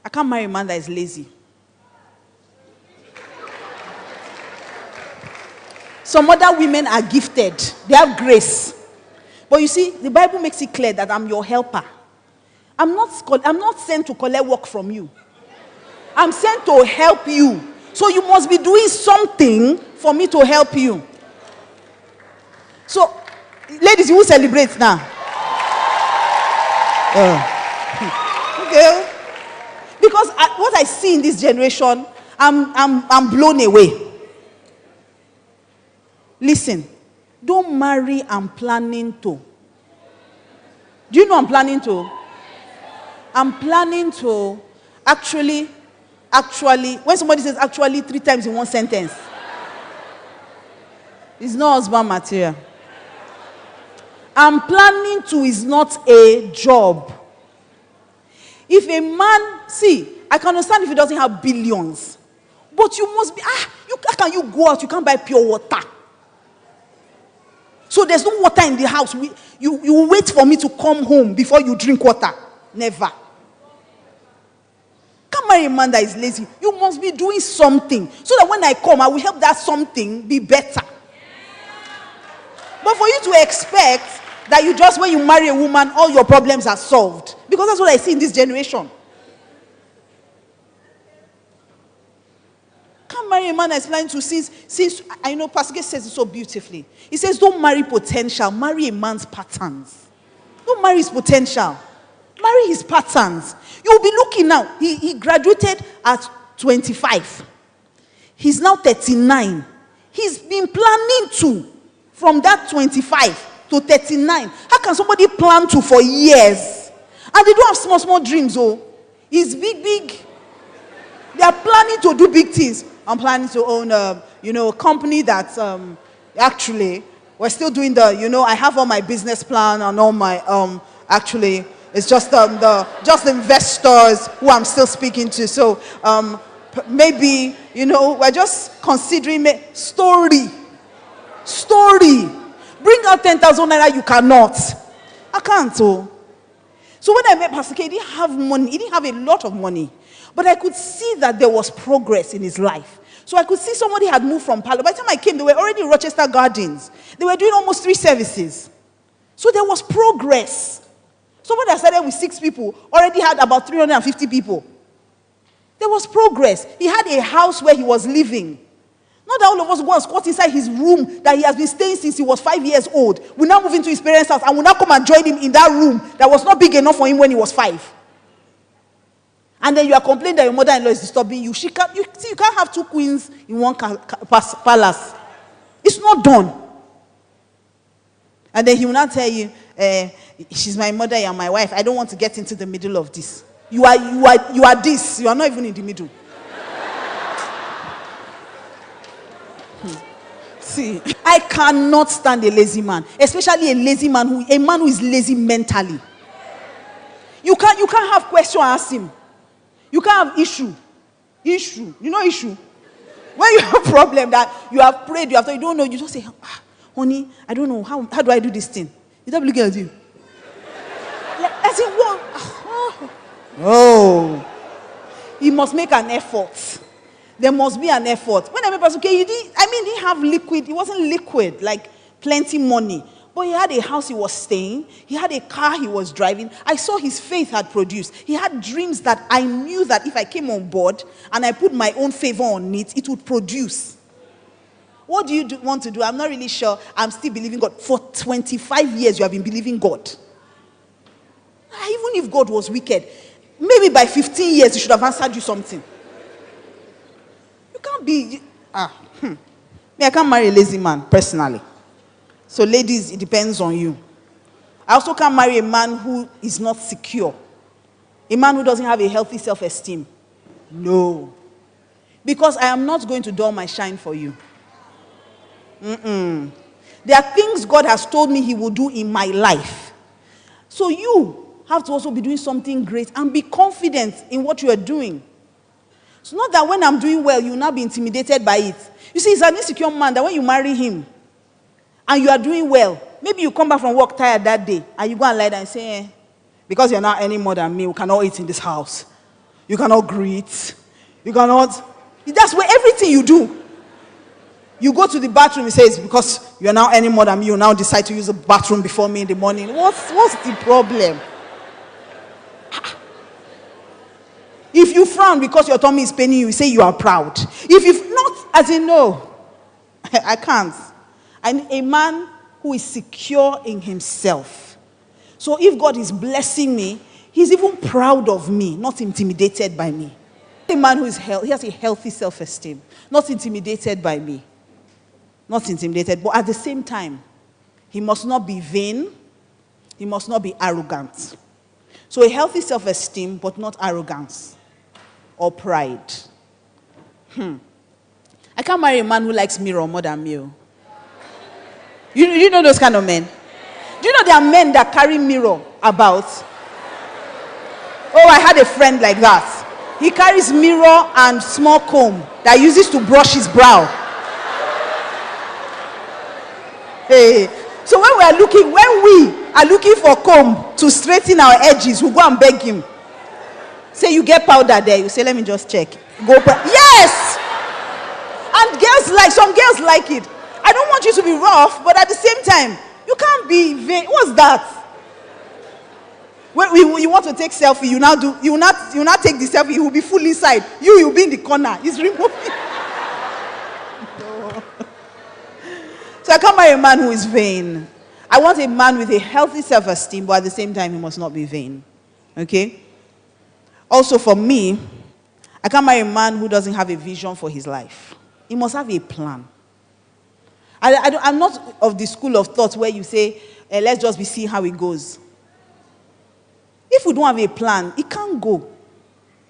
I can't marry a man that is lazy. Some other women are gifted. They have grace. But you see, the Bible makes it clear that I'm your helper. I'm not sent to collect work from you. I'm sent to help you. So you must be doing something for me to help you. So, ladies, you will celebrate now. Okay. Because what I see in this generation, I'm blown away. Listen, don't marry I'm planning to. Do you know I'm planning to? I'm planning to actually, when somebody says actually 3 times in one sentence, it's not husband material. I'm planning to is not a job. If a man, see, I can understand if he doesn't have billions, but you must be, how can you go out? You can't buy pure water. So there's no water in the house. You wait for me to come home before you drink water. Never. Can't marry a man that is lazy. You must be doing something so that when I come, I will help that something be better. But for you to expect that you just, when you marry a woman, all your problems are solved. Because that's what I see in this generation. Can't marry a man that's planning to, since I know Pastor Gay says it so beautifully. He says, don't marry potential, marry a man's patterns. Don't marry his potential. Marry his patterns. You'll be looking now. He graduated at 25. He's now 39. He's been planning to, from that 25 to 39. How can somebody plan to for years? And they don't have small dreams, oh. It's big. They are planning to do big things. I'm planning to own a company that actually, we're still doing I have all my business plan and all my, actually, it's just just investors who I'm still speaking to. So maybe, we're just considering story. Bring out 10,000 naira, you cannot. I can't. So when I met Pastor K, he didn't have money. He didn't have a lot of money. But I could see that there was progress in his life. So I could see somebody had moved from Palo. By the time I came, they were already in Rochester Gardens. They were doing almost 3 services. So there was progress. Somebody that started with 6 people already had about 350 people. There was progress. He had a house where he was living. Not that all of us go and squat inside his room that he has been staying since he was 5 years old. We now move into his parents' house and we now come and join him in that room that was not big enough for him when he was 5. And then you are complaining that your mother-in-law is disturbing you. You can't have 2 queens in one palace. It's not done. And then he will not tell you, she's my mother, you're my wife. I don't want to get into the middle of this. You are this. You are not even in the middle. See, I cannot stand a lazy man, especially a man who is lazy mentally. You can't have question ask him. You can't have issue. You know issue? When you have a problem that you have prayed, you don't know, you just say, honey, I don't know, how do I do this thing? Is that looking at you? As in what? Oh. He must make an effort. There must be an effort. When I met Pastor K, he didn't have liquid. It wasn't liquid, like plenty money. But he had a house he was staying. He had a car he was driving. I saw his faith had produced. He had dreams that I knew that if I came on board and I put my own favor on it, it would produce. What do you want to do? I'm not really sure. I'm still believing God. For 25 years, you have been believing God. Even if God was wicked, maybe by 15 years, he should have answered you something. You can't be... I can't marry a lazy man, personally. So ladies, it depends on you. I also can't marry a man who is not secure. A man who doesn't have a healthy self-esteem. No. Because I am not going to dull my shine for you. There are things God has told me he will do in my life. So you have to also be doing something great and be confident in what you are doing. It's not that when I'm doing well, you will not be intimidated by it. You see, it's an insecure man that when you marry him, and you are doing well, maybe you come back from work tired that day, and you go and lie down and say, because you're not earning more than me, we cannot eat in this house. You cannot greet. You cannot. That's where everything you do. You go to the bathroom, it says, because you're now earning more than me, you now decide to use the bathroom before me in the morning. What's the problem? If you frown because your tummy is paining you, you say you are proud. If you've not, as in no, I can't. I'm a man who is secure in himself. So if God is blessing me, he's even proud of me, not intimidated by me. A man who is he has a healthy self-esteem, not intimidated by me. Not intimidated, but at the same time, he must not be vain. He must not be arrogant. So a healthy self-esteem, but not arrogance or pride. I can't marry a man who likes mirror more than me. You know those kind of men? Do you know there are men that carry mirror about? Oh, I had a friend like that. He carries mirror and small comb that he uses to brush his brow. Hey. So when we are looking for comb to straighten our edges, we go and beg him. Say, you get powder there. You say, let me just check. Yes! And some girls like it. I don't want you to be rough, but at the same time, you can't be vain. What's that? When you want to take selfie, you now take the selfie, you will be full inside. You'll be in the corner. He's removing. No. So I can't marry a man who is vain. I want a man with a healthy self-esteem, but at the same time, he must not be vain. Okay? Also for me, I can't marry a man who doesn't have a vision for his life. He must have a plan. I'm not of the school of thought where you say, let's just be seeing how it goes. If we don't have a plan, it can't go.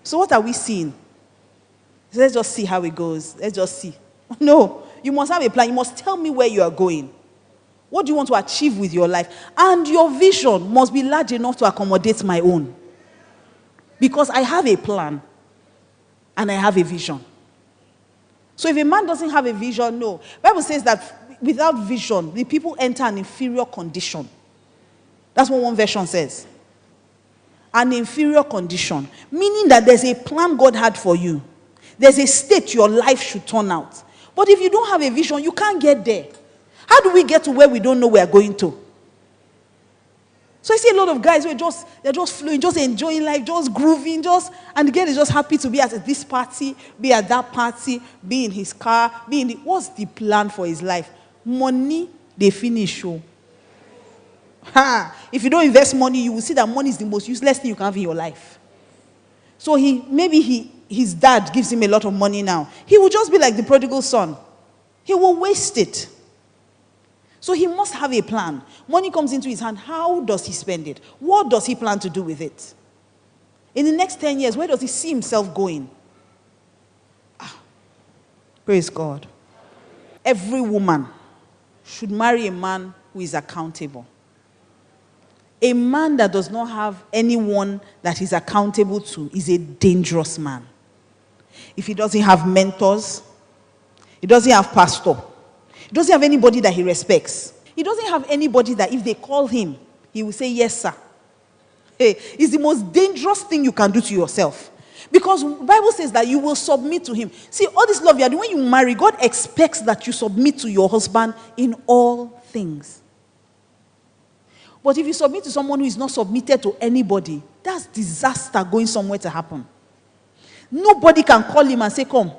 So what are we seeing? Let's just see how it goes. Let's just see. No, you must have a plan. You must tell me where you are going. What do you want to achieve with your life? And your vision must be large enough to accommodate my own. Because I have a plan and I have a vision. So if a man doesn't have a vision, no. The Bible says that without vision, the people enter an inferior condition. That's what one version says. An inferior condition. Meaning that there's a plan God had for you. There's a state your life should turn out. But if you don't have a vision, you can't get there. How do we get to where we don't know we are going to? So I see a lot of guys who they're just flowing, just enjoying life, just grooving, and the girl is just happy to be at this party, be at that party, be in his car, what's the plan for his life? Money, they finish. If you don't invest money, you will see that money is the most useless thing you can have in your life. So his dad gives him a lot of money now. He will just be like the prodigal son. He will waste it. So he must have a plan. Money comes into his hand. How does he spend it? What does he plan to do with it? In the next 10 years, where does he see himself going? Praise God. Every woman should marry a man who is accountable. A man that does not have anyone that he's accountable to is a dangerous man. If he doesn't have mentors, he doesn't have pastor, he doesn't have anybody that he respects, he doesn't have anybody that if they call him, he will say, yes, sir. Hey, it's the most dangerous thing you can do to yourself. Because the Bible says that you will submit to him. See, all this love you are doing, when you marry, God expects that you submit to your husband in all things. But if you submit to someone who is not submitted to anybody, that's disaster going somewhere to happen. Nobody can call him and say, come,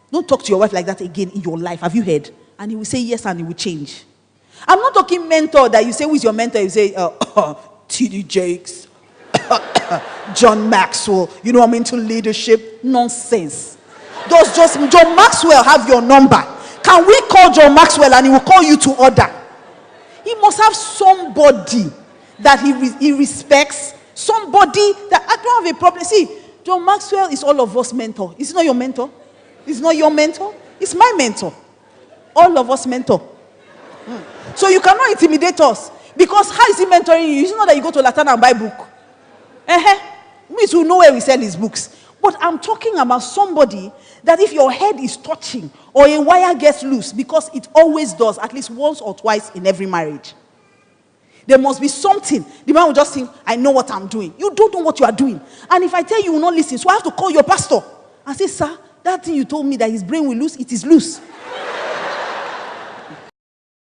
don't talk to your wife like that again in your life. Have you heard? And he will say yes, and he will change. I'm not talking mentor that you say, who is your mentor? You say, T.D. Jakes, John Maxwell. You know, I'm into leadership. Nonsense. Does just John Maxwell have your number? Can we call John Maxwell and he will call you to order? He must have somebody that he respects. Somebody that I don't have a problem. See, John Maxwell is all of us mentor. Is he not your mentor? Is not your mentor? It's my mentor. All of us mentor. So you cannot intimidate us. Because how is he mentoring you? It's not that you go to Latin and buy book. Me too know where we sell his books. But I'm talking about somebody that if your head is touching or a wire gets loose, because it always does, at least once or twice in every marriage. There must be something. The man will just think, I know what I'm doing. You don't know what you are doing. And if I tell you, you will not listen. So I have to call your pastor and say, sir, that thing you told me that his brain will lose, it is loose.